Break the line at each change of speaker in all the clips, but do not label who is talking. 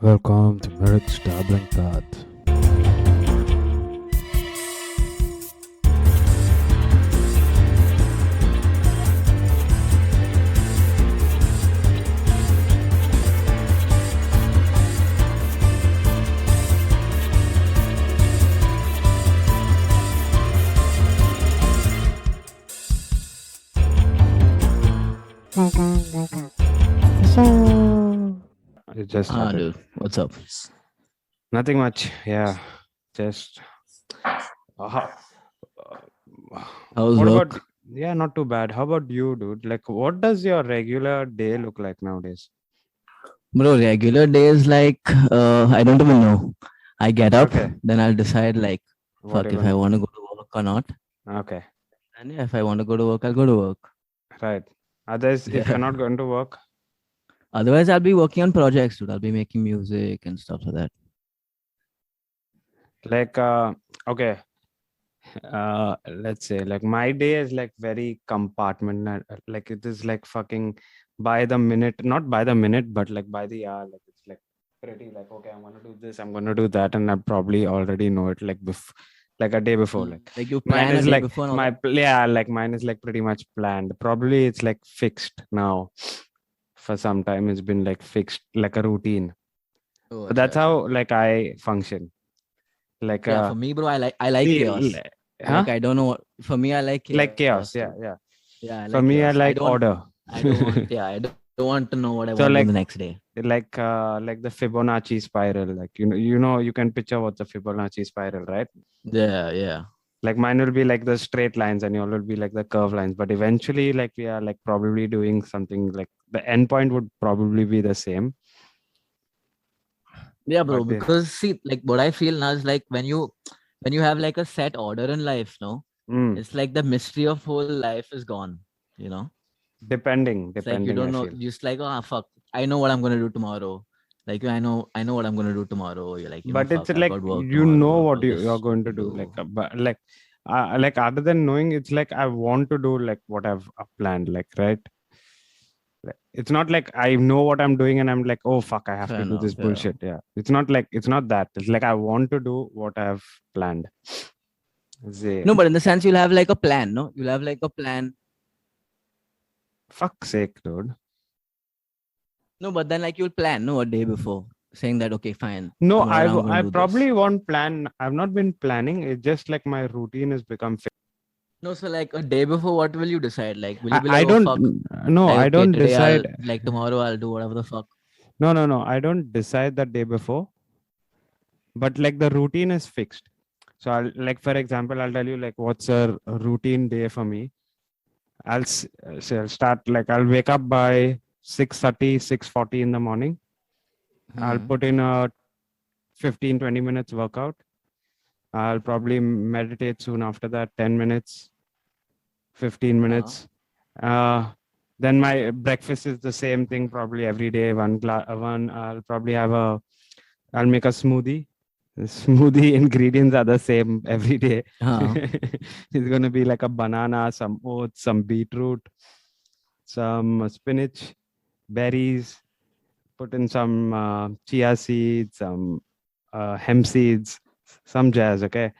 Welcome to Merrick's Dabbling Path. It just happened.
Dude, what's up?
Nothing much. Yeah, just. How,
How's
what
work?
about? Yeah, not too bad. How about you, dude? Like, what does your regular day look like nowadays?
Bro, regular days I don't even know. I get up,
Okay,
then I'll decide like
what
fuck
are you
if I
gonna
want
do?
to go to work or not.
Okay,
And yeah, if I want to go to work, I'll go to work.
right. Others, if you're
Yeah.
not going to work,
Otherwise, I'll be working on projects, dude. I'll be making music and stuff like that.
like, okay, let's say, like, my day is like very compartment. Like, it is like fucking by the minute, not by the minute, but like by the hour. Like, it's like pretty like, okay, I'm gonna do this, I'm gonna do that, and I probably already know it like like a day before. Like,
Like you
mine
plan a
is
day
like
before and all that.
yeah, like mine is like pretty much planned. Probably it's like fixed now. For some time, it's been like fixed, like a routine.
Oh,
So
acha,
that's
acha.
how like I function. Like
Yeah, for me, bro, I like
see,
chaos.
huh?
I don't know what for me I like
Like chaos.
chaos
Yeah,
too.
yeah.
Yeah, I
For
like
me, I
chaos.
like order.
I don't want yeah, I don't want to know what I
So
want to do the next day.
like the Fibonacci spiral. Like you know you can picture what's a Fibonacci spiral, right?
Yeah, yeah.
Like mine will be like the straight lines and yours will be like the curve lines. But eventually, like we are like probably doing something like the endpoint would probably be the same.
Yeah, bro.
But
Because see, like what I feel now is like when you have like a set order in life, no,
mm,
it's like the mystery of whole life is gone. You know, it's like you
depending, I
don't know.
feel.
Just like fuck, I know what I'm gonna do tomorrow. Like I know what I'm gonna do tomorrow. You're like
But it's
fuck, I've
like
got work
you know
tomorrow.
what
Got
you're
this
going to
to
do. Like
do.
but like other than knowing, it's like I want to do like what I've planned. Like right. It's not like I know what I'm doing and I'm like, oh fuck, I have
Fair
to do
enough.
this
Yeah.
bullshit. Yeah. It's not that. It's like I want to do what I've planned. Say,
No, but in the sense you'll have like a plan. No, you'll have like a plan.
fuck's sake, dude.
No, but then like you'll plan. No, a day before, saying that okay, fine,
No,
tomorrow I'm
I
gonna do this.
probably won't plan. I've not been planning. It's just like my routine has become fixed.
No, so like a day before, what will you decide? Like, will you be like,
I
oh
don't
fuck,
no,
like
I
okay,
don't
today I'll
decide.
like tomorrow I'll do whatever the fuck.
No. I don't decide the day before, but like the routine is fixed. So I'll like for example, I'll tell you like what's a routine day for me. I'll start like I'll wake up by 6:30, 6:40 in the morning. I'll
Hmm.
put in a 15-20 minutes workout. I'll probably meditate soon after that, 10 minutes, 15
Uh,
minutes. Uh, then my breakfast is the same thing probably every day. One, I'll probably I'll make a smoothie. The smoothie ingredients are the same every day.
uh,
It's going to be like a banana, some oats, some beetroot, some spinach, berries, put in some chia seeds, some hemp seeds, some jazz. Okay,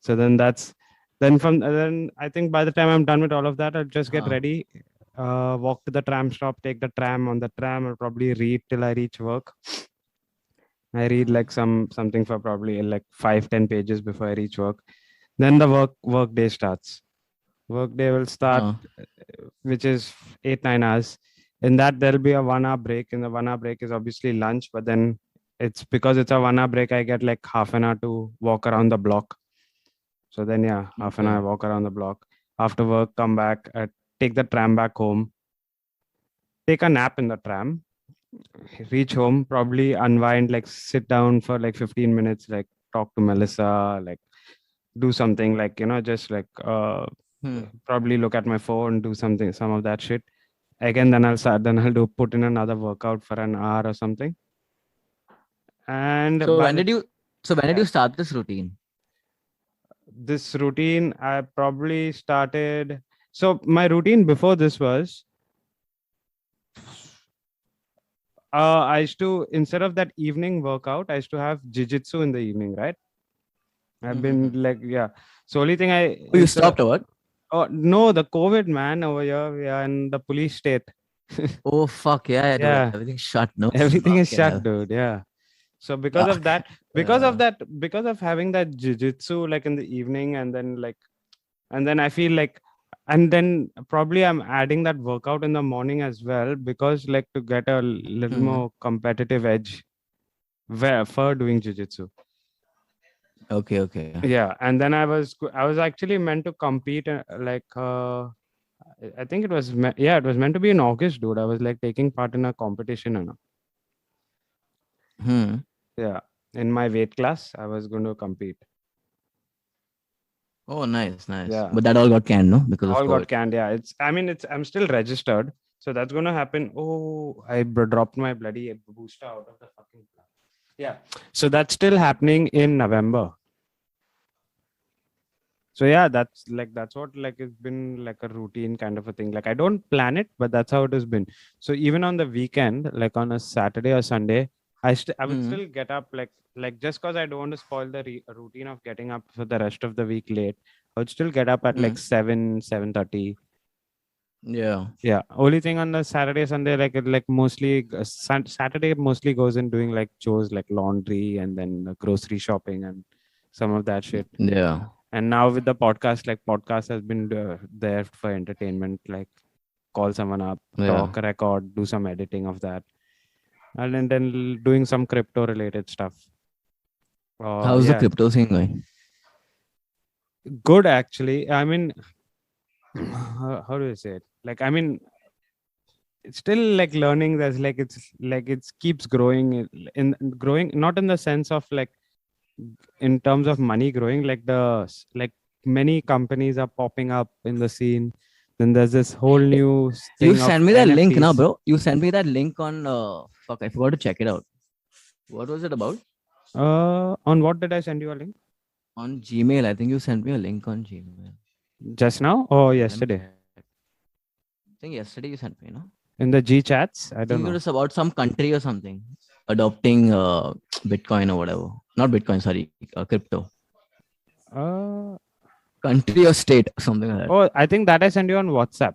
so then I think by the time I'm done with all of that, I'll just get
uh,
ready, walk to the tram stop, take the tram. On the tram, I'll probably read till I reach work. I read like something for probably like 5-10 pages before I reach work. Then the work day starts. Work day will start,
uh,
which is 8-9 hours. In that there'll be a 1 hour break. In the 1 hour break is obviously lunch, but then it's because it's a 1 hour break, I get like half an hour to walk around the block. So then yeah, half an
okay.
hour walk around the block. After work, come back, take the tram back home, take a nap in the tram, reach home, probably unwind, like sit down for like 15 minutes, like talk to Melissa, like do something like, just like
Hmm.
probably look at my phone, do something, some of that shit. Again, then I'll do put in another workout for an hour or something. And
So
by
when
the
did you? So when did
yeah,
you start this routine?
this routine, I probably started. So my routine before this was I used to, instead of that evening workout, I used to have jiu-jitsu in the evening, right? I've been
Mhm.
like, yeah. So only thing I
Oh, you
instead of,
stopped or what?
oh no, the COVID man over here, yeah, and the police state.
Oh fuck yeah, dude.
Yeah,
Everything's shut. No,
everything is
fucking
shut,
hell.
dude. Yeah. So
Fuck. Uh,
because of having that jiu-jitsu like in the evening, and then I feel like, and then probably I'm adding that workout in the morning as well, because like to get a little
mhm.
more competitive edge where for doing jiu-jitsu.
Okay.
Yeah, and then I was actually meant to compete I think it was yeah, it was meant to be in August, dude. I was like taking part in a competition and
Hmm.
yeah, in my weight class I was going to compete.
Oh, nice.
Yeah,
But that all got canned, no, because of
all got
COVID.
canned. Yeah, it's I'm still registered, so that's going to happen. Oh, I dropped my bloody booster out of the fucking plant. Yeah, so that's still happening in November. So yeah, that's what like it's been like a routine kind of a thing. Like I don't plan it, but that's how it has been. So even on the weekend, like on a Saturday or Sunday, I would
Hmm.
still get up like just because I don't want to spoil the routine of getting up for the rest of the week late. I would still get up at
Hmm.
like 7:30.
Yeah.
Yeah, only thing on the Saturday Sunday like mostly Saturday mostly goes in doing like chores like laundry and then grocery shopping and some of that shit.
Yeah.
And now with the podcast, like podcast has been there for entertainment, like call someone up,
Yeah.
talk, record, do some editing of that, and then doing some crypto related stuff.
How's the
Yeah,
crypto thing going?
good actually. I mean, how do I say it? Like, I mean, it's still like learning. There's like it's keeps growing in growing, not in the sense of like in terms of money growing, like like many companies are popping up in the scene. Then there's this whole new
You
thing of
send me that link now,
NFTs.
bro. You sent me that link on fuck, I forgot to check it out. What was it about?
On what did I send you a link?
On Gmail. I think you sent me a link on Gmail.
Just now or
Let me
yesterday?
check. I think yesterday you sent me, no?
In the G chats? I
I
don't
think it
know.
was about some country or something adopting Bitcoin or whatever. Not Bitcoin, sorry, crypto.
Uh,
Country or state, something like that.
oh, I think that I sent you on WhatsApp.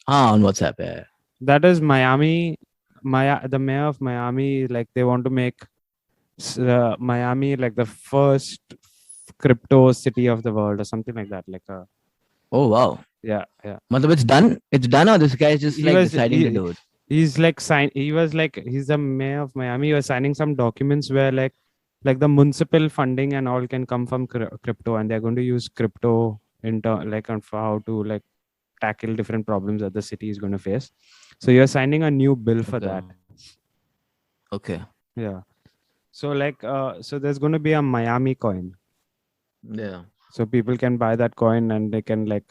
Ah, on WhatsApp. Yeah.
That is Miami. The mayor of Miami, like they want to make Miami like the first crypto city of the world or something like that.
Oh wow.
Yeah.
Matlab, it's done. It's done, or this guy is just
He
like
was
deciding to do it.
he's like he's the mayor of Miami. He was signing some documents where like the municipal funding and all can come from crypto, and they're going to use crypto like on for how to like tackle different problems that the city is going to face. So you're signing a new bill for
Okay.
that.
Okay.
Yeah. So so there's going to be a Miami coin.
Yeah.
So people can buy that coin and they can like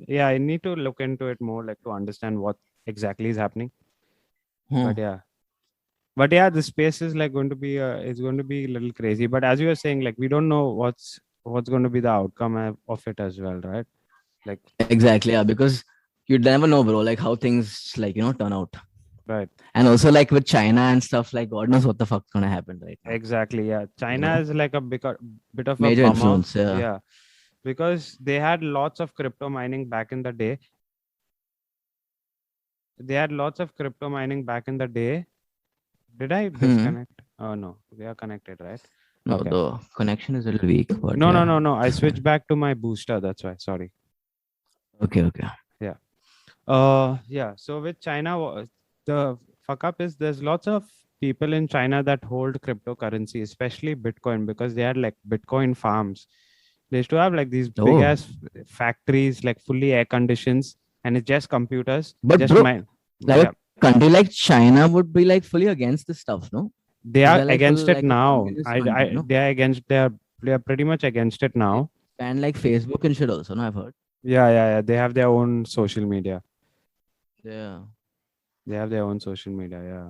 yeah, I need to look into it more like to understand what exactly is happening.
Hmm.
But yeah, the space is like going to be it's going to be a little crazy. But as you were saying, like we don't know what's going to be the outcome of it as well, right? Like
Exactly. Yeah. Because you never know, bro, like how things like, turn out.
right.
And also like with China and stuff, like God knows what the fuck's gonna happen right now.
Exactly. Yeah.
You
China
know?
is like a bit of a
Major
bummer.
influence. Yeah.
Yeah. Because they had lots of crypto mining back in the day. They had lots of crypto mining back in the day. Did I
Hmm.
disconnect? Oh no, we are connected, right?
No,
Okay.
the connection is a little weak, but
No, no,
yeah.
no, no. I switched back to my booster. That's why. Sorry.
Okay.
Yeah. Yeah. So with China, the fuck up is there's lots of people in China that hold cryptocurrency, especially Bitcoin, because they had like Bitcoin farms. They used to have like these big
Oh,
ass factories, like fully air conditions, and it's just computers. They
but
just
bro,
mine.
like
Yeah.
a country like China would be like fully against this stuff, no?
They
Because
are
they're like full
against it
like a
now.
communist country, no?
They are against. They are pretty much against it
They
now.
ban like Facebook and shit also, no? I've heard.
Yeah. They have their own social media.
Yeah.
They have their own social media. Yeah.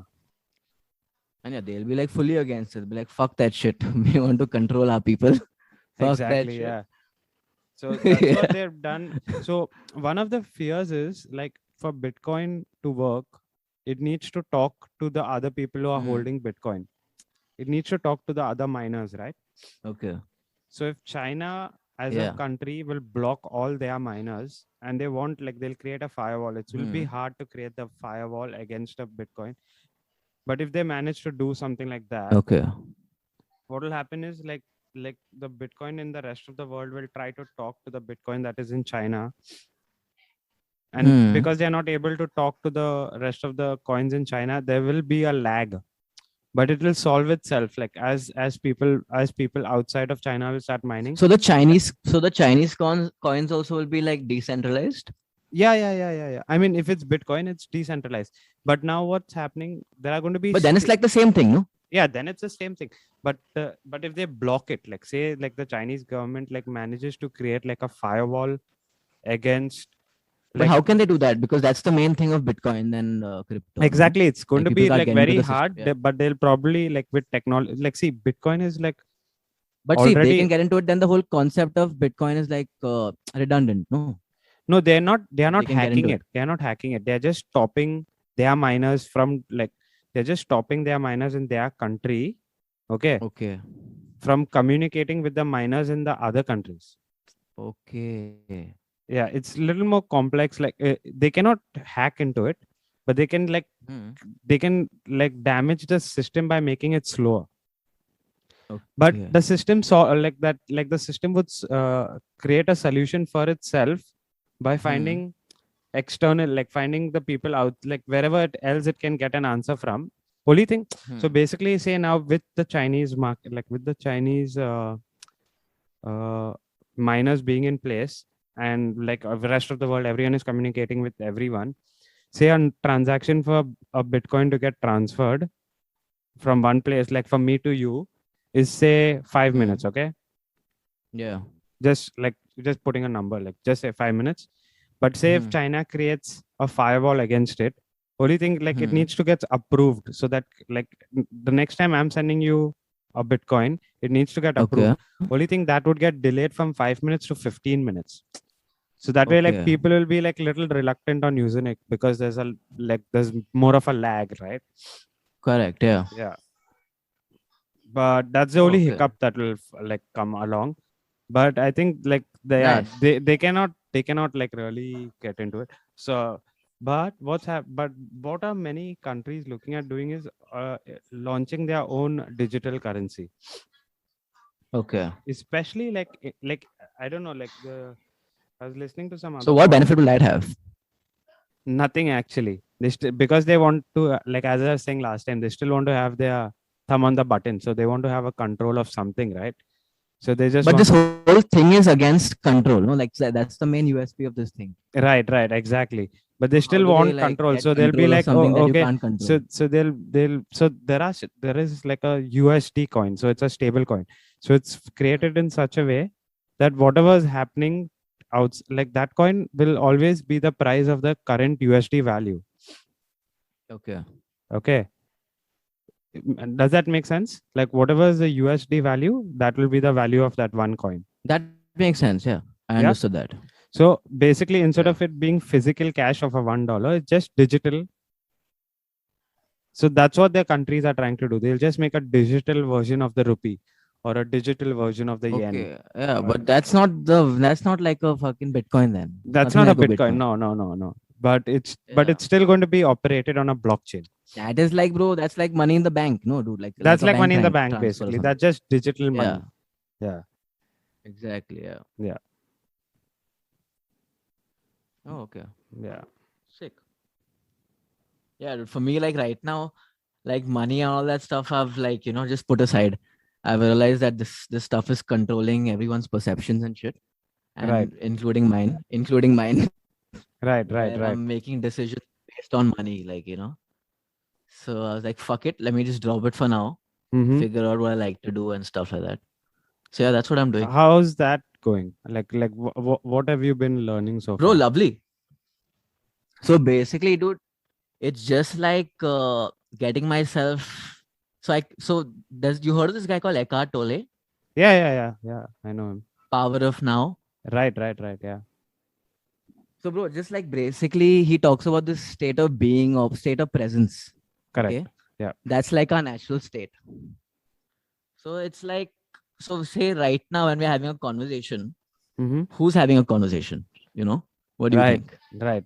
And yeah, they'll be like fully against it. Be like, fuck that shit. We want to control our people. Fuck that
Exactly.
shit.
Yeah. So that's
Yeah.
what they've done. So one of the fears is like for Bitcoin to work, it needs to talk to the other people who are
Hmm.
holding Bitcoin. It needs to talk to the other miners, right?
Okay.
So if China as a
Yeah.
country will block all their miners and they want, like, they'll create a firewall, it will be
Hmm.
hard to create the firewall against a Bitcoin. But if they manage to do something like that,
Okay.
what will happen is, like the Bitcoin in the rest of the world will try to talk to the Bitcoin that is in China. And
Hmm.
because they're not able to talk to the rest of the coins in China, there will be a lag, but it will solve itself. Like as people outside of China will start mining.
So the Chinese coins also will be like decentralized.
Yeah. I mean, if it's Bitcoin, it's decentralized. But now what's happening? There are going to be
But then it's like the same thing, no?
yeah, then it's the same thing. But if they block it, like say like the Chinese government like manages to create like a firewall against,
But
like,
how can they do that? Because that's the main thing of Bitcoin and crypto, no?
exactly, it's going
Like
to
people
be
can't
like
get into
very
the system.
hard,
Yeah.
but they'll probably like with technology, like, see, Bitcoin is like
But see, if they
already,
can get into it, then the whole concept of Bitcoin is like redundant, no?
no, they are
If they
not
can get
hacking
into it.
it. They are not hacking it. They're just stopping their miners from, like, they're just stopping their miners in their country, okay,
Okay.
from communicating with the miners in the other countries.
Okay.
Yeah, it's a little more complex. Like, they cannot hack into it, but they can like
Hmm.
damage the system by making it slower. But
Okay.
the system saw like that, like the system would create a solution for itself by
Hmm.
finding external, like finding the people out, like wherever else it can get an answer from. Only thing, so
Hmm.
basically say now with the Chinese market, like with the Chinese miners being in place, and like the rest of the world, everyone is communicating with everyone. Say a transaction for a Bitcoin to get transferred from one place, like from me to you, is say 5 minutes.
Hmm.
Okay,
Yeah.
just putting a number, like just say 5 minutes. But say if
Hmm.
China creates a firewall against it, only thing, like, it
Hmm.
needs to get approved, so that like the next time I'm sending you a Bitcoin, it needs to get approved.
Okay.
Only thing that would get delayed from 5 minutes to 15 minutes. So that way, like,
Okay.
people will be like little reluctant on using it because there's more of a lag, right?
Correct. Yeah.
Yeah. But that's the
Oh,
only
okay.
hiccup that will like come along. But I think like
Nice.
they cannot like really get into it. So but but what are many countries looking at doing is launching their own digital currency,
Okay.
especially like I don't know, like I was listening to some
So
other
what
pod.
benefit will that have?
Nothing actually. Because they want to, like as I was saying last time, they still want to have their thumb on the button. So they want to have a control of something, right? So they just
But
want
this
to,
whole thing is against control, no? Like that's the main USP of this thing.
right, exactly. But they
How
still
do they
want
like
control.
get
So they'll be
control of
like, oh,
something that you
okay.
can't control?
So so there is like a USD coin. So it's a stable coin. So it's created in such a way that whatever is happening out, like that coin will always be the price of the current USD value.
Okay.
Okay. And does that make sense? Like whatever is the USD value, that will be the value of that one coin.
That makes sense. Yeah. I
Yeah.
understood that.
So basically, instead
Yeah.
of it being physical cash of a $1, it's just digital. So that's what their countries are trying to do. They'll just make a digital version of the rupee or a digital version of the yen.
Okay. Yeah.
Uh,
But that's not like a fucking Bitcoin then. It's
that's
nothing
not a
like a
Bitcoin.
Bitcoin.
No. But it's
Yeah.
still going to be operated on a blockchain.
That is like, bro, that's like money in the bank. No, dude. Like
That's
a
like
bank
money in the bank,
transfer or
basically.
something.
That's just digital
Yeah.
money. Yeah.
Exactly. Yeah.
Yeah.
Oh, okay.
Yeah.
Sick. Yeah, dude, for me, like right now, like money and all that stuff, I've like, just put aside. I've realized that this stuff is controlling everyone's perceptions and shit.
Right.
And including mine,
Right. Right.
where
Right.
I'm making decisions based on money, like. So I was like, fuck it, let me just drop it for now,
Mm-hmm.
figure out what I like to do and stuff like that. So yeah, that's what I'm doing.
How's that going? What have you been learning so
Bro,
far?
lovely. So basically, dude, it's just like getting myself. So does you heard of this guy called Eckhart Tolle?
Yeah. I know him.
Power of Now.
Right. Yeah.
So, bro, just like basically, he talks about this state of being, of state of presence.
Correct.
Okay.
Yeah.
That's like our natural state. So it's like, so say right now when we're having a conversation,
Mm-hmm.
who's having a conversation? You know, what do you
Right.
think?
Right.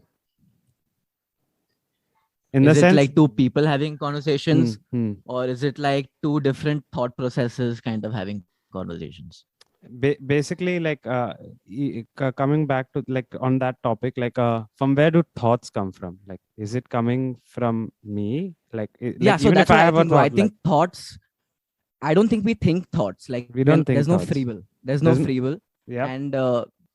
In
Is
the
it
sense,
like two people having conversations,
mm,
or is it like two different thought processes kind of having conversations?
basically, like coming back to like on that topic, like from where do thoughts come from? Like, is it coming from me? Like,
Yeah,
like
so
even
that's
if I
what I
have a
think, bro. I
thought, like
think thoughts, I don't think we think thoughts. Like
we don't
there's
think
no
thoughts.
free will. There's no
There's
free will.
yep.
And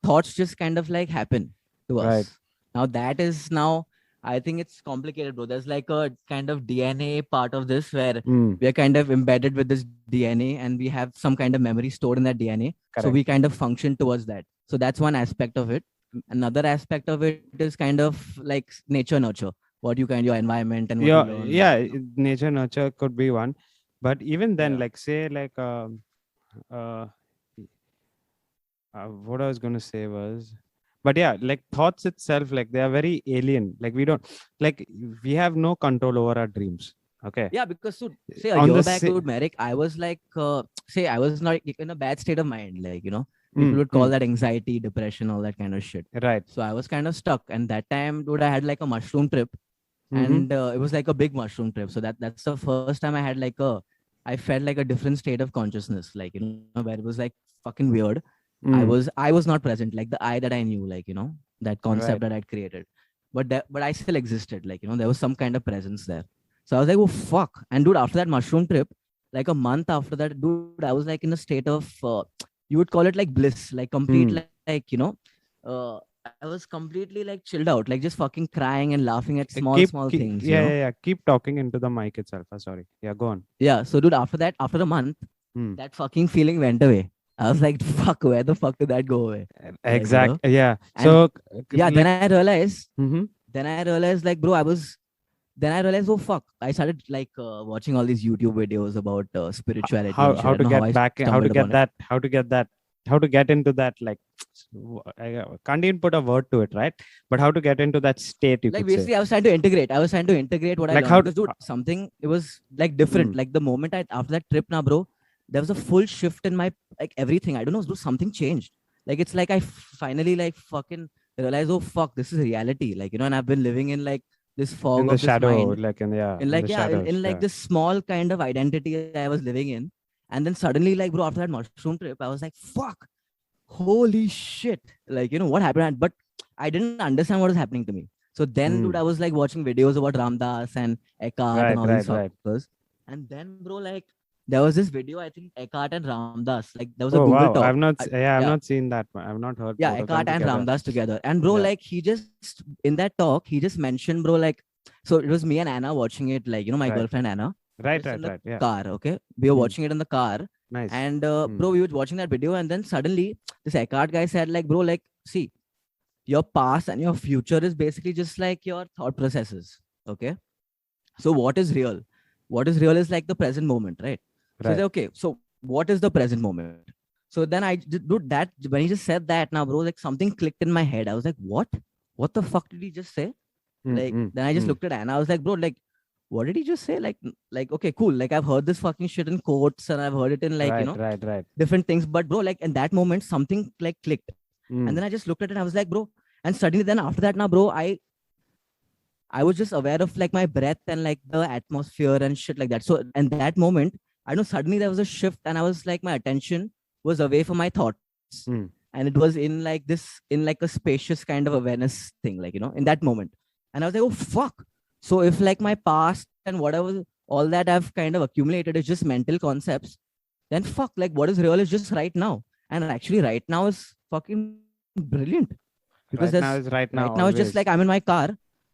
thoughts just kind of like happen to
Right.
us. Now that is now, I think it's complicated, bro. There's like a kind of DNA part of this where
Mm,
we are kind of embedded with this DNA and we have some kind of memory stored in that DNA. So
correct.
we kind of function towards that. So that's one aspect of it. Another aspect of it is kind of like nature nurture. What you kind your environment and what you
Yeah,
learn.
yeah.
Like, you know.
Nature nurture could be one, but even then,
Yeah.
like say like uh, what I was gonna say was, but yeah, like thoughts itself, like they are very alien. Like we don't, like we have no control over our dreams. Okay.
Yeah, because so, say a
On
year
the
back, dude, Merrick, I was like, say I was not in a bad state of mind. Like, you know, people would call that anxiety, depression, all that kind of shit.
right.
So I was kind of stuck. And that time, dude, I had like a mushroom trip,
Mm-hmm.
and it was like a big mushroom trip. So that's the first time I had like I felt like a different state of consciousness, like, you know, where it was like fucking weird. I was not present, like the I that I knew, like, you know, that concept
Right.
that I'd created. But I still existed, like, you know, there was some kind of presence there. So I was like, oh fuck. And dude, after that mushroom trip, like a month after that, dude, I was like in a state of you would call it like bliss, like complete, like, you know, I was completely like chilled out, like just fucking crying and laughing at small, small things, you
Yeah,
know?
yeah, yeah. Keep talking into the mic itself. Sorry. Yeah, go on.
Yeah. So dude, after that, after a month, that fucking feeling went away. I was like, fuck, where the fuck did that go away? Like, you know?
Exact. Yeah.
And
So
yeah,
like,
then I realized like, bro, then I realized, oh fuck, I started like watching all these YouTube videos about spirituality
how
and shit.
how
I
to
don't know how
get
I
back, how to
stumbled
get
upon it.
that, how to get into that, like I can't even put a word to it, right? But how to get into that state, you
Like
could say.
basically, I was trying to integrate. I was trying to integrate what I
Like
learned
how
because, dude, something it was like different. Like the moment after that trip, now, bro, there was a full shift in my like everything. I don't know, dude, something changed. Like it's like I finally like fucking realized, oh fuck, this is reality. Like, you know, and I've been living in like this
in
fog
the
of this
shadow,
mind.
like in
In
in
like
the
yeah,
shadows.
in like
Yeah.
this small kind of identity I was living in. And then suddenly, like, bro, after that mushroom trip, I was like, fuck, holy shit. Like, you know, what happened? But I didn't understand what was happening to me. So then, dude, I was like watching videos about Ramdas and Eckhart and
Right,
all
right,
these
right.
fuckers. And then, bro, like, there was this video, I think Eckhart and Ramdas, like, there was a
Oh
Google
wow,
talk.
I've
Yeah,
not seen that one. I've not heard
yeah,
both of them
Eckhart and
together.
Ramdas together. And, bro,
Yeah.
like, he just, in that talk, he just mentioned, bro, like, so it was me and Anna watching it, like, you know, my
Right.
girlfriend Anna.
Right,
Just in the
yeah.
car, okay? We were watching it in the car.
Nice.
And, bro, we were watching that video. And then suddenly, this Eckhart guy said, like, bro, like, see, your past and your future is basically just like your thought processes. Okay. So what is real? What is real is like the present moment, right? So
Right.
okay. So what is the present moment? So then I did do that when he just said that now, bro, like something clicked in my head. I was like, what? What the fuck did he just say? Like then I just looked at Anna. I was like, bro, like, what did he just say? Like, okay, cool. Like I've heard this fucking shit in quotes and I've heard it in like, you know,
right.
different things. But bro, like in that moment, something like clicked. And then I just looked at it and I was like, bro, and suddenly then after that now, bro, I was just aware of like my breath and like the atmosphere and shit like that. So in that moment, I know suddenly there was a shift and I was like, my attention was away from my thoughts. And it was in like this, in like a spacious kind of awareness thing, like, you know, in that moment. And I was like, oh, fuck. So if like my past and whatever, all that I've kind of accumulated is just mental concepts, then fuck, like what is real is just right now. And actually right now is fucking brilliant. Because
right now
it's just like I'm in my car.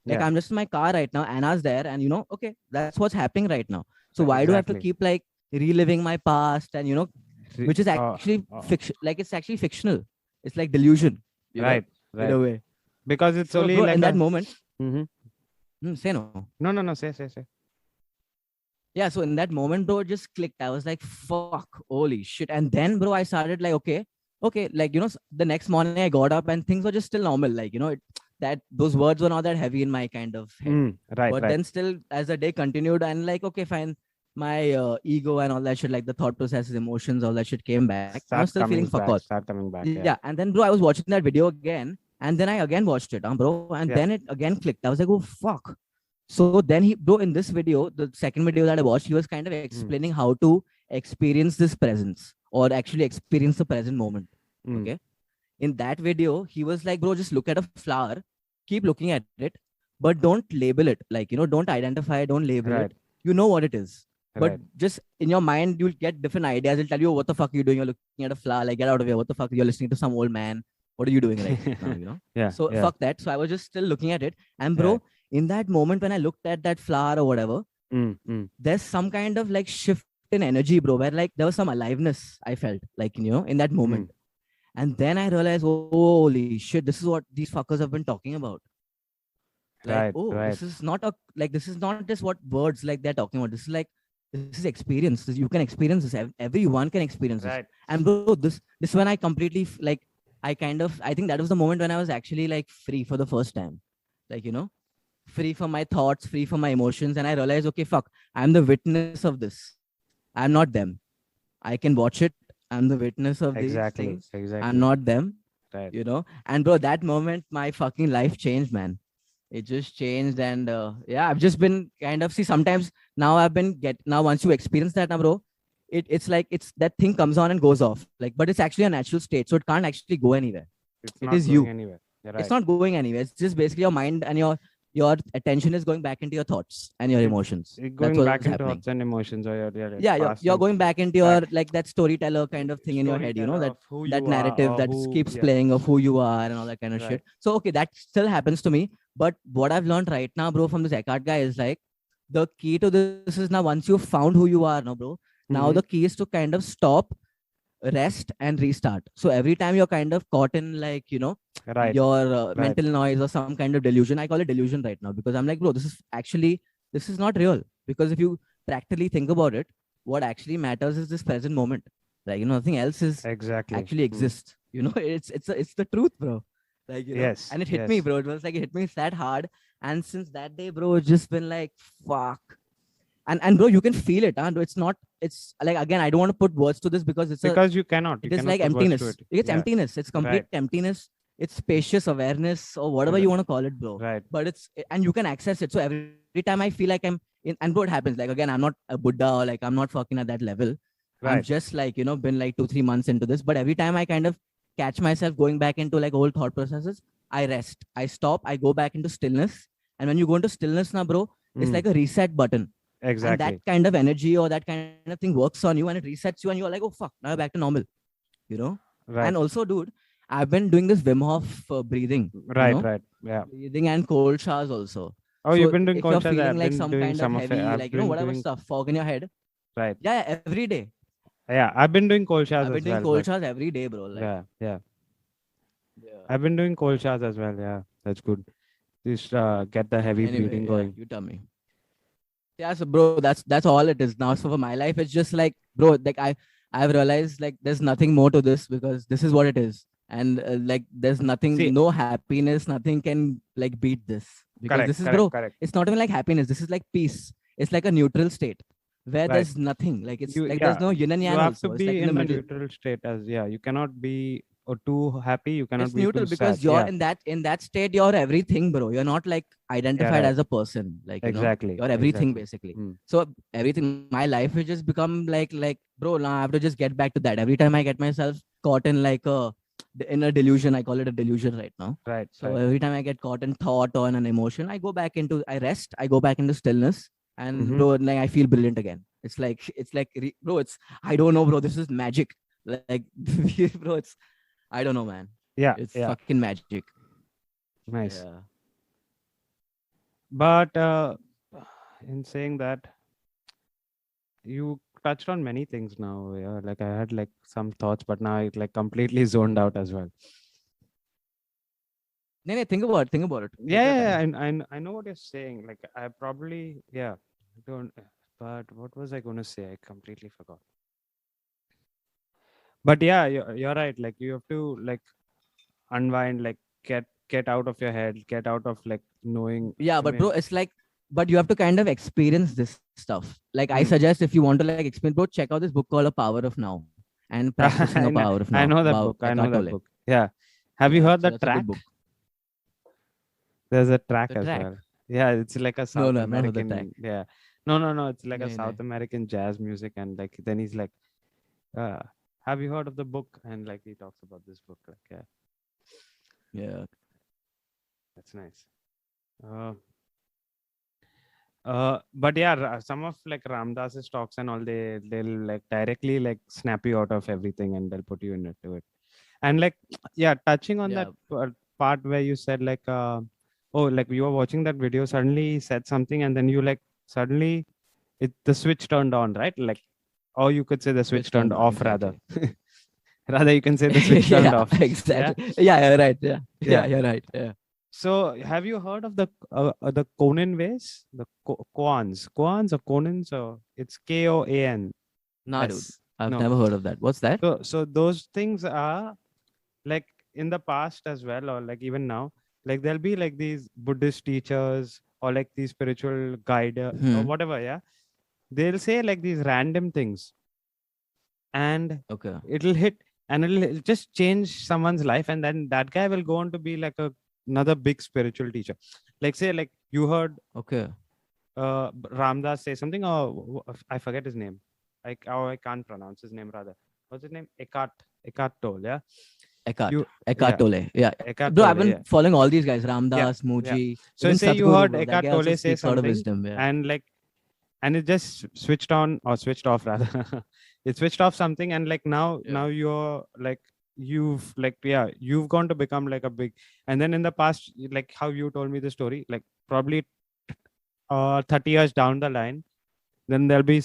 Like
Yeah.
I'm just in my car right now. Anna's there, and you know, okay, that's what's happening right now. So why do I have to
Exactly.
keep like reliving my past and you know, which is actually fiction? Like it's actually fictional. It's like delusion. You know,
right,
in
right.
a way.
Because it's
So,
only
bro,
like
in that moment, say no.
No, say.
Yeah, so in that moment, bro, it just clicked. I was like, fuck, holy shit. And then, bro, I started like, okay, like, you know, the next morning I got up and things were just still normal. Like, you know, that those words were not that heavy in my kind of head.
Right,
But
right.
then still, as the day continued, and like, okay, fine, my ego and all that shit, like the thought processes, emotions, all that shit came back. I was
Start
still feeling
coming
fuck
back.
all.
Start coming back.
Yeah.
Yeah.
And then, bro, I was watching that video again, and then I again watched it, bro, and
Yeah.
then it again clicked. I was like, oh fuck. So then he, bro, in this video, the second video that I watched, he was kind of explaining how to experience this presence or actually experience the present moment. Okay. In that video, he was like, bro, just look at a flower, keep looking at it, but don't label it. Like, don't identify, don't label
Right.
it. You know what it is. But
Right.
just in your mind, you'll get different ideas. It'll tell you, what the fuck are you doing? You're looking at a flower, like, get out of here. What the fuck? You're listening to some old man. What are you doing right now?
Yeah.
So
yeah.
fuck that. So I was just still looking at it. And bro,
Right.
in that moment when I looked at that flower or whatever, there's some kind of like shift in energy, bro, where like there was some aliveness I felt like, in that moment. And then I realized, holy shit, this is what these fuckers have been talking about. Like,
Right,
oh,
right.
this is not this is not just what words like they're talking about. This is like, this is experience. You can experience this. Everyone can experience this.
Right.
And bro, this when I completely I think that was the moment when I was actually like free for the first time. Like, free from my thoughts, free from my emotions. And I realized, okay, fuck, I'm the witness of this. I'm not them. I can watch it. I'm the witness of these things.
Exactly.
I'm not them.
Right.
And bro, that moment, my fucking life changed, man. It just changed. And yeah, I've just been kind of, see, sometimes now once you experience that now, bro, it's like, that thing comes on and goes off. Like, but it's actually a natural state. So it can't actually go anywhere.
It's
It
not
is
going
you.
anywhere. Right.
It's not going anywhere. It's just basically your mind and your attention is going back into your thoughts and your emotions.
Going back into thoughts and emotions, or
you're going back into your like that storyteller kind of thing in your head, that narrative that keeps playing of who you are and all that kind of shit. So okay, that still happens to me. But what I've learned right now, bro, from this Eckhart guy is like, the key to this is, now once you've found who you are, no, bro, now the key is to kind of stop, rest, and restart. So every time you're kind of caught in like, your mental noise or some kind of delusion, I call it delusion right now, because I'm like, bro, this is not real. Because if you practically think about it, what actually matters is this present moment. Like, nothing else is actually exists. It's the truth, bro. Like,
yes.
And it hit me, bro. It was like, it hit me that hard. And since that day, bro, it's just been like, fuck. And bro, you can feel it, huh? It's like, again, I don't want to put words to this because
you cannot.
It is like emptiness. It's emptiness. It's complete emptiness. It's spacious awareness or whatever you want to call it, bro.
Right.
But and you can access it. So every time I feel like I'm in, and what happens, like, again, I'm not a Buddha or like, I'm not fucking at that level. Right. I'm just like, been like 2-3 months into this. But every time I kind of catch myself going back into like old thought processes, I rest. I stop. I go back into stillness. And when you go into stillness now, bro, it's like a reset button.
Exactly.
And that kind of energy or that kind of thing works on you and it resets you and you're like, oh, fuck, now you're back to normal, Right. And also, dude, I've been doing this Wim Hof breathing.
Right. Yeah.
Breathing and cold showers also.
Oh, so you've been doing cold showers?
If you're feeling like some kind of heavy, like, whatever stuff, fog in your head.
Right.
Yeah, every day.
Yeah, I've been doing cold showers.
I've been doing cold showers every day, bro. Like,
yeah. I've been doing cold showers as well. Yeah, that's good. Just get the heavy breathing going.
You tell me. Yeah, so bro, that's all it is now. So for my life, it's just like, bro, like I've realized like there's nothing more to this because this is what it is, and like there's nothing, no happiness, nothing can like beat this because this is, bro, it's not even like happiness. This is like peace. It's like a neutral state where there's nothing. Like it's like there's no yin and yang.
You have
also.
to be
like
in a neutral state as you cannot be too happy. You cannot
it's
be
neutral
too
because
sad.
you're in that state. You're everything, bro. You're not like identified as a person. Like you're everything basically. So everything, my life has just become like bro. Now I have to just get back to that. Every time I get myself caught in like in a delusion, I call it a delusion right now.
Right.
So every time I get caught in thought or in an emotion, I I rest. I go back into stillness, and bro, like I feel brilliant again. It's like bro. I don't know, bro. This is magic. Like bro, I don't know, man.
Yeah.
It's fucking magic.
Nice.
Yeah.
But in saying that, you touched on many things now. Yeah, like I had like some thoughts, but now I like completely zoned out as well.
No, think about it.
Yeah, I know what you're saying. Like I probably don't. But what was I going to say? I completely forgot. But yeah, you're right. Like you have to like unwind, like get get out of your head, get out of like knowing.
Yeah,
I
but bro,
mean,
it's like, but you have to kind of experience this stuff. Like I
hmm.
suggest, if you want to like experience, bro, check out this book called A Power of Now and Practicing
I
a
know,
Power of
I
Now
know that
about
book. I know
Eckhart
that
Tolle.
book. Yeah. Have you
Yeah,
heard
so
the
that's a good
track?
book.
There's a track
The
as
track.
well. Yeah, it's like a
No,
South
no, I've not heard the track.
American. Yeah. No, no, no. It's like a
No, no.
South American jazz music. And like, then he's like, uh, have you heard of the book? And like, he talks about this book. Like, yeah,
Yeah.
that's nice. Uh, but yeah, some of like Ramdas's talks and all, they'll like directly like snap you out of everything and they'll put you into it. And like, yeah, touching on that
Yeah.
part where you said like, oh, like you were watching that video, suddenly he said something, and then you like suddenly the switch turned on, right? Like, or you could say the switch
Switch
turned
turned on,
off rather.
exactly.
Rather, you can say the switch turned
Yeah,
off. Yeah,
exactly. Yeah, you're right. Yeah. Yeah,
yeah.
you're right. Yeah.
So, have you heard of the Conan ways? The Koans, Koans or Conans, or it's Koan.
Nah, dude. I've
No.
never heard of that. What's that?
So those things are like in the past as well, or like even now, like there'll be like these Buddhist teachers or like these spiritual guide or
Hmm.
whatever. Yeah, they'll say like these random things, and
Okay.
it'll hit, and it'll just change someone's life, and then that guy will go on to be like another big spiritual teacher. Like say like you heard
Okay.
Ramdas say something, or I forget his name. I can't pronounce his name rather. What's his name? Eckhart Tolle. Yeah.
Eckhart.
You
Eckhart
yeah.
Tolle. Yeah.
Eckhart
Bro, I've
Tolle.
been
Yeah.
following all these guys.
Yeah.
Ramdas,
Yeah.
Muji,
So
even
say you
Sadhguru,
heard
bro. That
Eckhart
guy also
Tolle say
speaks a lot of
something,
wisdom. Yeah.
and like, and it just switched on or switched off rather. It switched off something, and like now
Yeah.
you're like, you've gone to become like a big, and then in the past, like how you told me the story, like probably 30 years down the line, then there'll be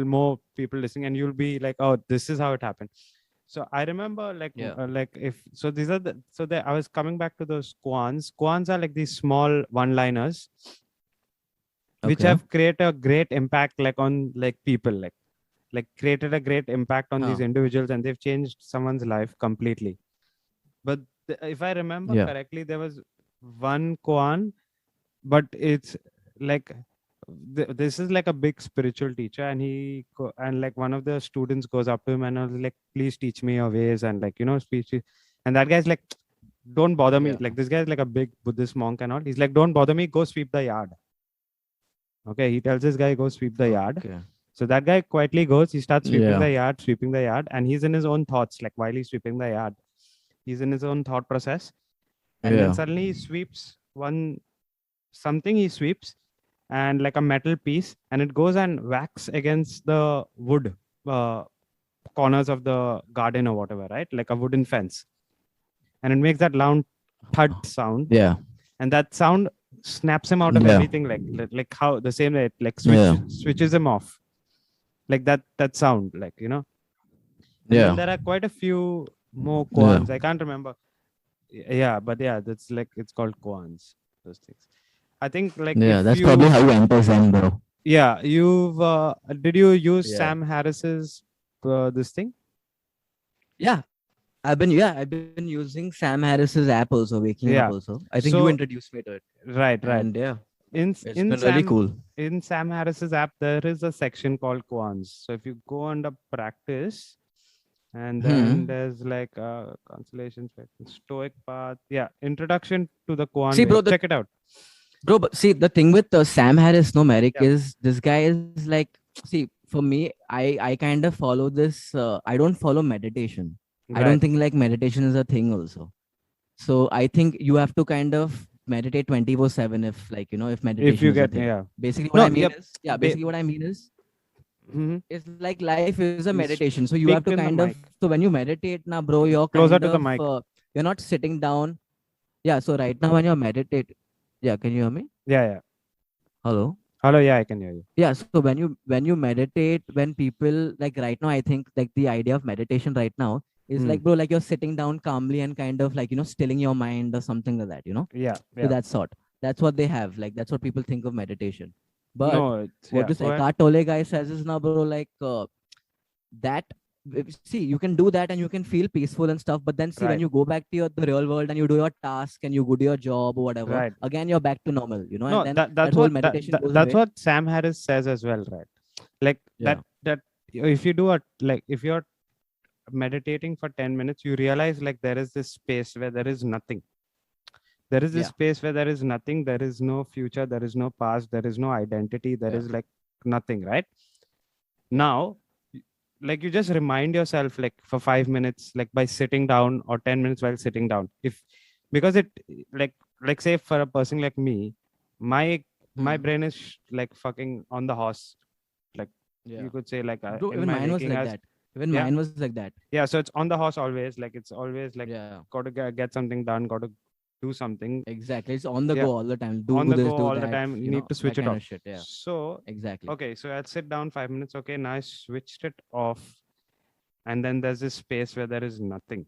more people listening, and you'll be like, oh, this is how it happened. So I remember like
Yeah.
like if so these are the so that I was coming back to those koans. Koans are like these small one liners which
Okay.
have created a great impact like on like people, like created a great impact on these
Oh.
individuals, and they've changed someone's life completely. But if I remember
Yeah.
correctly, there was one koan, but it's like this is like a big spiritual teacher, and and like one of the students goes up to him and was like, please teach me your ways, and like, speech. And that guy's like, don't bother me.
Yeah.
Like this guy's like a big Buddhist monk and all. He's like, don't bother me, go sweep the yard. Okay, he tells this guy, go sweep the yard.
Okay.
So that guy quietly goes, he starts
Yeah.
sweeping the yard, and he's in his own thoughts, like while he's sweeping the yard, he's in his own thought process. And then
Yeah.
suddenly he sweeps something he sweeps, and like a metal piece, and it goes and whacks against the wood corners of the garden or whatever, right? Like a wooden fence. And it makes that loud thud sound.
Yeah.
And that sound snaps him out of
Yeah.
everything, like how the same way it like
Yeah.
switches him off. Like that sound, like, And
Yeah.
then there are quite a few more
Yeah.
koans. I can't remember. Yeah, but yeah, that's like, it's called koans, those things. I think like,
Yeah.
if
That's
you,
probably how you enter Zen, bro.
yeah, did you use
Yeah.
Sam Harris's this thing?
Yeah. I've been using Sam Harris's app also, Waking
Yeah.
Up also. I think
So-
you introduced me to it.
Right.
And yeah,
In
it's
in
been
Sam,
really cool.
in Sam Harris's app, there is a section called koans. So if you go under practice, and then there's like consolation, stoic path, yeah, introduction to the koan.
See, bro,
ways. Check it out.
Bro, but see, the thing with Sam Harris, no, Merrick,
Yeah.
is this guy is like, see, for me, I kind of follow this. I don't follow meditation. I don't
Right.
think like meditation is a thing also. So I think you have to kind of meditate 24/7 if like, if meditation
If you
is a
get,
thing.
yeah.
Basically what
No,
I mean
yep.
is, basically what I mean is,
Mhm.
it's like life is a
You
meditation. So you have to
speak in the
kind of,
mic.
so when you meditate now, bro, you're
Closer
kind
to the
of,
mic.
you're not sitting down. Yeah. So right now when you're meditate, yeah, can you hear me?
Yeah.
Hello?
Hello, yeah, I can hear you.
Yeah. So when you meditate, when people like right now, I think like the idea of meditation right now is like, bro, like you're sitting down calmly and kind of like, stilling your mind or something like that,
Yeah.
So that sort. That's what they have. Like that's what people think of meditation. But
No,
what this
go ahead.
Eckhart Tolle guy says is now, bro, like that see, you can do that and you can feel peaceful and stuff, but then see, when
Right.
you go back to the real world and you do your task and you go to your job or whatever,
Right.
again you're back to normal,
No,
and then
that
that
that's
whole
what
meditation goes
that's
away.
what Sam Harris says as well, right? Like
Yeah.
that if you do a like if you're meditating for 10 minutes, you realize like there is this space where there is nothing. There is this
Yeah.
space where there is nothing, there is no future, there is no past, there is no identity, there
Yeah.
is like nothing, right? Now like you just remind yourself like for 5 minutes, like by sitting down, or 10 minutes while sitting down, if because it like like say for a person like me, my
Hmm.
brain is like fucking on the horse, like
Yeah.
you could say like
Bro,
in
even
my
mine was
waking
like
hours.
that. Even
Yeah,
mine was like that.
yeah, so it's on the horse always, like it's always like
Yeah.
got to get something done, got to do something.
Exactly. It's on the
Yeah,
go all the time.
on
Do
the go
this, do
all the
that,
time, need to switch
that
it
kind
off.
of shit. Yeah.
So
Exactly.
okay, so I'll sit down 5 minutes, okay, now I switched it off, and then there's this space where there is nothing.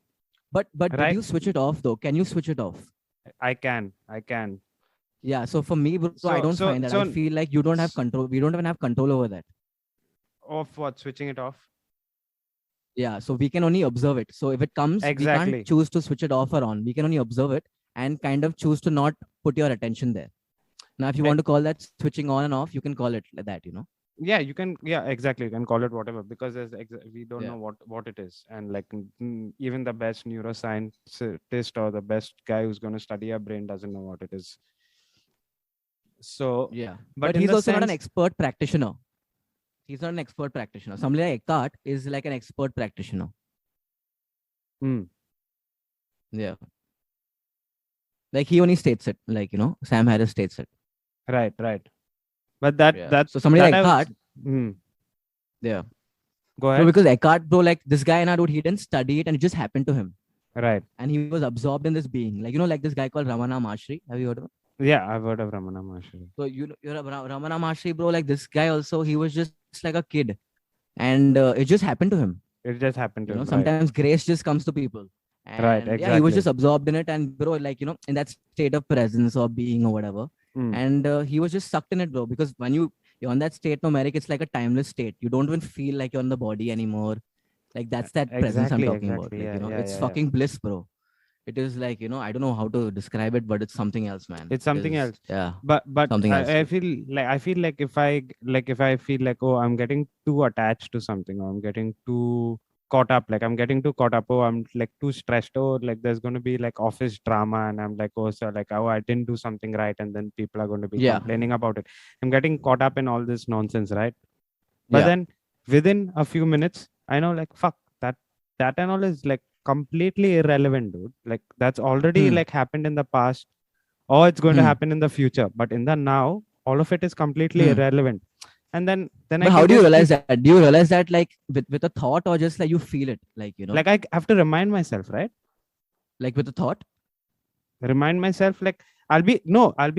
But did
Right.
you switch it off though? Can you switch it off?
I can.
Yeah. So for me, bro, I
So
don't
so
find that. I
so
feel like you don't have
s-
control. We don't even have control over that.
of what? Switching it off?
Yeah. So we can only observe it. So if it comes, we can't
Exactly.
choose to switch it off or on. We can only observe it and kind of choose to not put your attention there. Now, if you
Eh,
want to call that switching on and off, you can call it like that.
yeah, you can. Yeah, exactly. You can call it whatever, because we don't
Yeah.
know what it is, and like even the best neuroscientist or the best guy who's going to study our brain doesn't know what it is. So,
Yeah.
but
But
in
he's
the
also not an
sense,
expert practitioner. He's not an expert practitioner. Somebody like Eckhart is like an expert practitioner.
mm,
Yeah. Like he only states it. Like, Sam Harris states it.
right, right. But
Yeah. So somebody
that
like
I was.
Eckhart, yeah.
Go
Bro,
ahead.
because Eckhart, bro, like this guy, dude, he didn't study it and it just happened to him.
Right.
And he was absorbed in this being. Like, like this guy called Ramana Maharishi. Have you heard of him?
Yeah, I've heard of Ramana Maharshi.
So you're a Ramana Maharishi, bro. Like this guy also, he was just like a kid. And it just happened to him.
It just happened to him. Right.
Sometimes grace just comes to people. And
Right,
yeah, he was
exactly.
just absorbed in it. And bro, like, in that state of presence or being or whatever.
Mm.
And he was just sucked in it, bro. Because when you're on that state, no, Merrick, it's like a timeless state. You don't even feel like you're in the body anymore. Like that's that presence I'm
Exactly,
talking about.
exactly.
Like,
Yeah,
it's
yeah.
fucking bliss, bro. It is like, I don't know how to describe it, but it's something else, man.
It's something
It is-
else.
Yeah.
But
Something else,
I
dude.
feel like if I feel like, oh, I'm getting too attached to something, or I'm getting too caught up, like I'm getting too caught up, oh, I'm like too stressed, oh, like there's going to be like office drama, and I'm like, oh, so like, oh, I didn't do something right, and then people are going to be
Yeah.
complaining about it. I'm getting caught up in all this nonsense, right? But
Yeah.
then within a few minutes, I know like, fuck, that and all is like completely irrelevant, dude. Like that's already
Hmm.
like happened in the past, or it's going to
Hmm.
happen in the future. But in the now, all of it is completely
Hmm.
irrelevant. And then
But
I
how
can
do you
just
realize
keep,
that? Do you realize that like with a thought, or just like you feel it? Like,
like I have to remind myself, right?
like with a thought?
Remind myself, like I'll be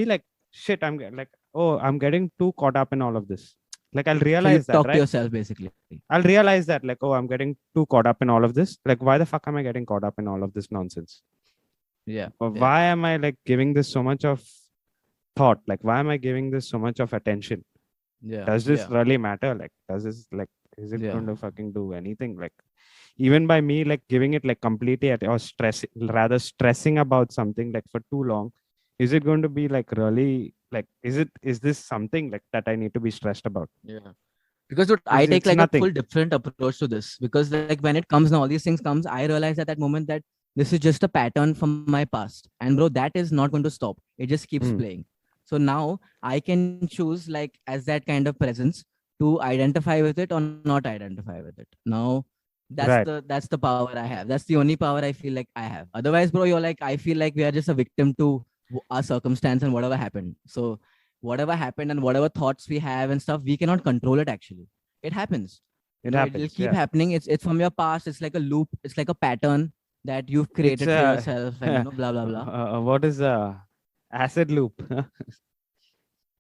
like, shit, like, oh, I'm getting too caught up in all of this. Like I'll
So you
realize that,
talk to
right?
yourself basically.
I'll realize that, like, oh, I'm getting too caught up in all of this. Like, why the fuck am I getting caught up in all of this nonsense?
Yeah.
Or
Yeah.
why am I like giving this so much of thought? Like, why am I giving this so much of attention?
Yeah.
Does this
Yeah.
really matter? Like, does this like, is it
Yeah.
going to fucking do anything? Like, even by me like giving it like completely or stressing about something like for too long, is it going to be like really like, is this something like that I need to be stressed about?
Yeah. Because dude, I take
It's
like
nothing.
a full different approach to this. Because like when it comes now, all these things comes, I realize at that moment that this is just a pattern from my past. And bro, that is not going to stop. It just keeps playing. So now I can choose like as that kind of presence to identify with it or not identify with it. Now
Right.
that's the power I have. That's the only power I feel like I have. Otherwise, bro, you're like, I feel like we are just a victim to our circumstance and whatever happened. So whatever happened and whatever thoughts we have and stuff, we cannot control it actually. It happens.
It
It'll
happens.
keep
Yeah.
happening. It's from your past. It's like a loop. It's like a pattern that you've created for yourself and blah blah blah.
What is acid loop?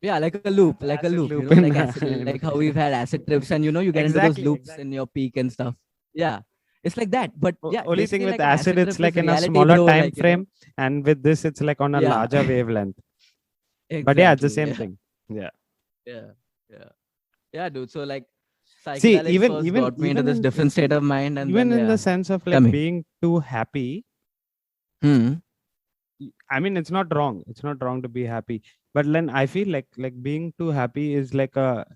Yeah, like a loop, like a
Acid
loop,
loop
like
in-
acid, like how we've had acid trips and you get into those
Exactly,
loops
exactly.
in your peak and stuff. Yeah. It's like that. But yeah,
Only thing
basically
with
like an
acid, it's
trip
like
is
in a
reality,
smaller
bro,
time
like,
frame, and with this, it's like on a
Yeah.
larger wavelength. But yeah, it's the
Exactly,
same
yeah.
thing. Yeah.
Yeah. Yeah. Yeah, dude. So like psychedelics
even
first
even
got me into
even
this
in
different state of mind, and
even
then
in the
yeah.
sense of
Tell
like
me.
being too happy.
Hmm.
I mean, it's not wrong. It's not wrong to be happy, but then I feel like being too happy is like a,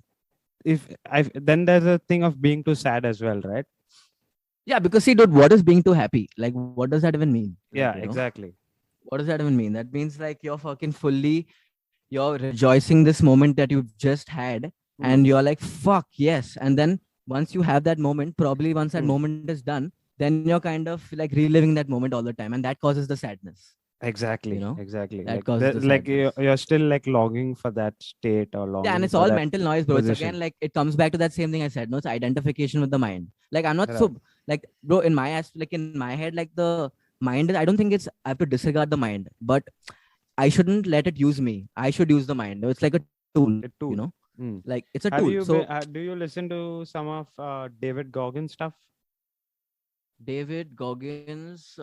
if I then there's a thing of being too sad as well, right?
Yeah, because see, dude, what is being too happy? Like, what does that even mean? Like,
Yeah, exactly.
what does that even mean? That means like you're fucking fully, you're rejoicing this moment that you've just had, and
Hmm.
you're like, fuck, yes. And then once you have that moment, probably once that
Hmm.
moment is done, then you're kind of like reliving that moment all the time. And that causes the sadness,
Exactly.
that
Like
causes
the,
the
like
sadness.
you're still like longing for that state or
Yeah, and
longing
it's
for
all
that
mental noise, bro. It's again
position.
like it comes back to that same thing I said. No, it's identification with the mind. Like I'm not
Right.
so like bro in my ass like in my head like the mind is. I don't think it's I have to disregard the mind, but I shouldn't let it use me. I should use the mind. It's like a tool,
A tool. Hmm.
Like it's a tool.
Have you
So
been? Do you listen to some of David Goggins stuff?
David Goggins,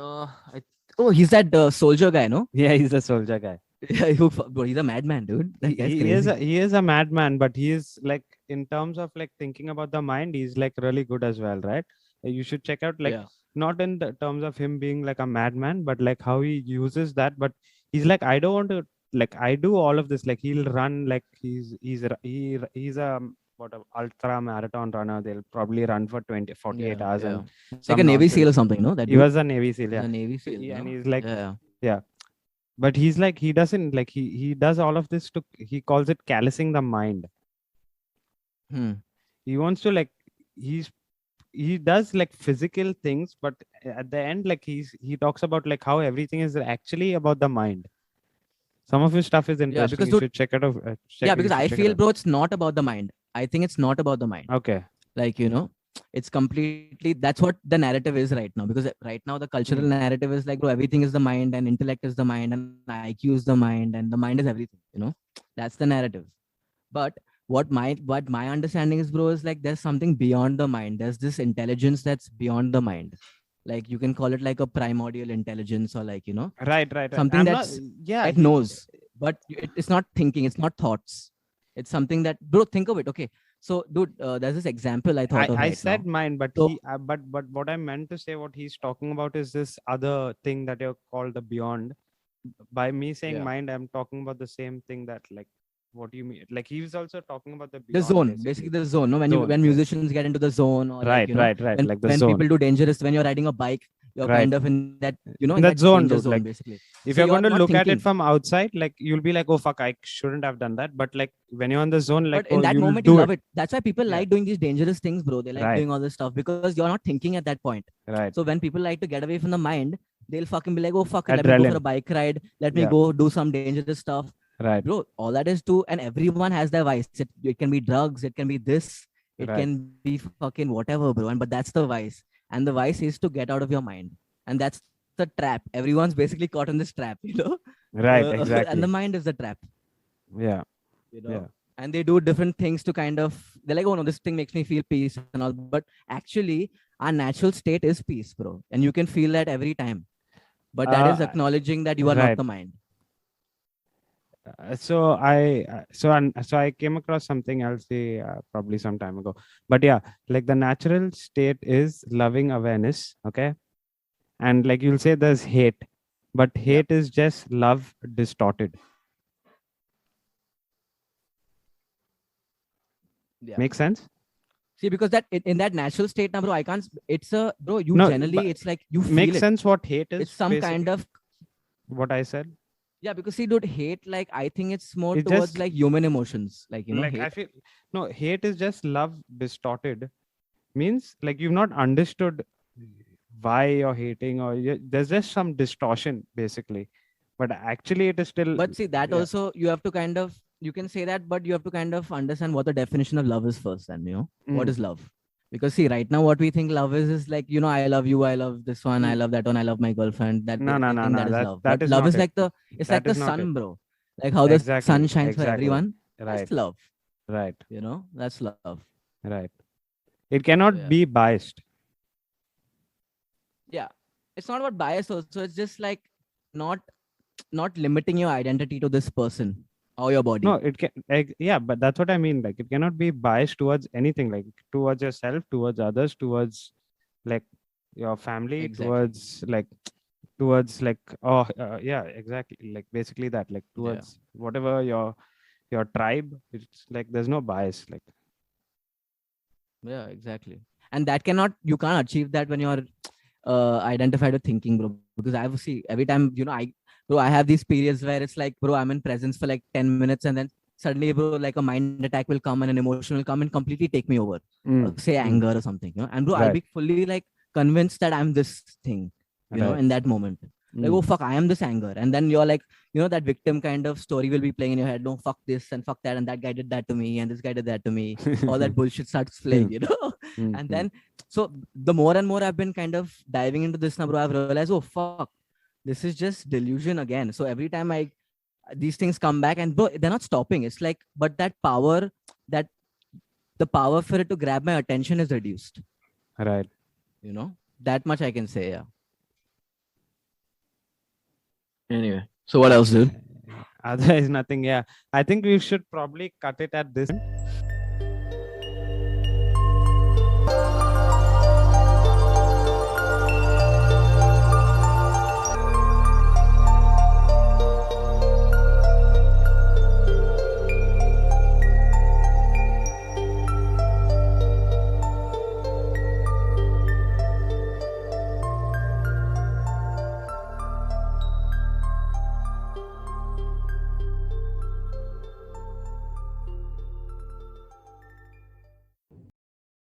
oh, he's that soldier guy, no?
Yeah, he's a soldier guy.
Yeah, bro, he's a madman, dude. That guy's crazy.
He is a madman, but he is like, in terms of like thinking about the mind, he's like really good as well, right? You should check out, like,
Yeah.
not in the terms of him being like a madman, but like how he uses that. But he's like, I don't want to, like, I do all of this. Like he'll run, like he's a what a ultra marathon runner. They'll probably run for 48
Yeah,
hours
yeah.
and
Like a
some
Navy SEAL or
nonsense.
something, no? That
He
dude.
was a Navy SEAL,
He's
yeah.
a Navy SEAL,
And
no?
he's like,
Yeah.
yeah, but he's like, he doesn't like, he does all of this to, he calls it callousing the mind.
Hmm.
He wants to like, he's he does like physical things, but at the end, like he talks about like how everything is actually about the mind. Some of his stuff is
Yeah,
interesting.
because
You
dude,
should check it out.
yeah,
You
because
should
I
check it
feel,
out.
bro, it's not about the mind. I think it's not about the mind.
Okay.
Like, it's completely that's what the narrative is right now. Because right now the cultural
Hmm.
narrative is like, bro, everything is the mind and intellect is the mind and IQ is the mind and the mind is everything, That's the narrative. But what my understanding is, bro, is like there's something beyond the mind. There's this intelligence that's beyond the mind. Like you can call it like a primordial intelligence or like,
Right.
something
I'm not.
that's
Yeah.
that knows, but it's not thinking, it's not thoughts. It's something that, bro, think of it. Okay. So, dude, there's this example I thought of
I
right
said
now.
mine, but
So,
but what I meant to say, what he's talking about is this other thing that you're called the beyond. By me saying
yeah,
mind, I'm talking about the same thing that, like, what do you mean? Like, he was also talking about the
the
beyond,
zone, basically
basically.
the zone. No,
Zone.
when musicians get into the zone, or like,
Right. Like the
when people
zone.
do dangerous, when you're riding a bike, you're
Right.
kind of in that,
In
in
that
that
zone,
danger
dude.
zone,
Like,
basically.
if
So
you're
you're
going to
not
look at it
thinking.
from outside, like, you'll be like, oh, fuck, I shouldn't have done that. But, like, when you're in the zone, like,
But in
oh,
that
you'll
moment, you
do
love
it.
it. That's why people
Yeah.
like doing these dangerous things, bro. They like
Right.
doing all this stuff because you're not thinking at that point.
Right.
So when people like to get away from the mind, they'll fucking be like, oh, fuck it, let me go for a
Adrenaline.
bike ride. Let me
Yeah.
go do some dangerous stuff.
Right.
Bro, all that is too, and everyone has their vice. It can be drugs, it can be this, it
Right.
can be fucking whatever, bro. But that's the vice. And the vice is to get out of your mind. And that's the trap. Everyone's basically caught in this trap,
Right.
and the
Exactly.
mind is the trap,
Yeah.
you
Yeah.
know. And they do different things to kind of, they're like, oh no, this thing makes me feel peace and all. But actually, our natural state is peace, bro. And you can feel that every time. But that is
Uh,
acknowledging that you are not
right.
the mind.
So I came across something else, probably some time ago. But yeah, like the natural state is loving awareness. Okay. And like you'll say there's hate, but
Yeah.
hate is just love distorted.
Yeah.
Make sense?
See, because that in that natural state now, bro, I can't. It's a bro. You
No,
generally,
but
it's like you feel
makes
it.
sense what hate is,
It's some kind
basically.
of
What I said.
yeah. Because see, dude, hate, like I think it's more
It
towards
just,
like human emotions, like
like, I
hate.
feel, no, hate is just love distorted. Means like you've not understood why you're hating, or there's just some distortion, basically. But actually, it is still,
But see, that
yeah.
also you have to kind of, you can say that, but you have to kind of understand what the definition of love is first. Then what
Mm,
is love? Because see, right now what we think love is like I love you, I love this one, I
mm.
love that one, I love my girlfriend. That
No, no,
we
no,
think
no.
that is love.
That
But
is
love
not
is
it.
like it's like
That
the
is not it.
sun, bro. Like how the sun
Exactly.
shines for
Exactly.
everyone.
Right.
That's love.
Right.
That's love.
Right. It
So,
cannot
yeah.
be biased.
Yeah. It's not about bias also. It's just like not not limiting your identity to this person or your body.
No, it can, yeah, but that's what I mean. Like, it cannot be biased towards anything, like towards yourself, towards others, towards like your family,
Exactly.
towards like, oh, yeah, exactly. Like, basically that, like,
Yeah.
towards whatever your tribe. It's like there's no bias. Like,
Yeah, exactly. And that cannot, you can't achieve that when you're identified with thinking, bro. Because I see every time, bro, I have these periods where it's like, bro, I'm in presence for like 10 minutes and then suddenly, bro, like a mind attack will come and an emotion will come and completely take me over.
mm,
Say
mm,
anger or something, and bro, I'll
right,
be fully like convinced that I'm this thing,
right.
in that moment. Like, oh
Mm,
fuck, I am this anger. And then you're like, that victim kind of story will be playing in your head. No, fuck this and fuck that. And that guy did that to me. And this guy did that to me. All that bullshit starts playing,
mm,
And
mm.
then, so the more and more I've been kind of diving into this now, bro, I've realized, oh fuck, this is just delusion again. So every time these things come back and bro, they're not stopping. It's like, but that the power for it to grab my attention is reduced.
Right.
That much I can say. Yeah. Anyway, so what else, dude?
Otherwise, nothing. Yeah, I think we should probably cut it at this.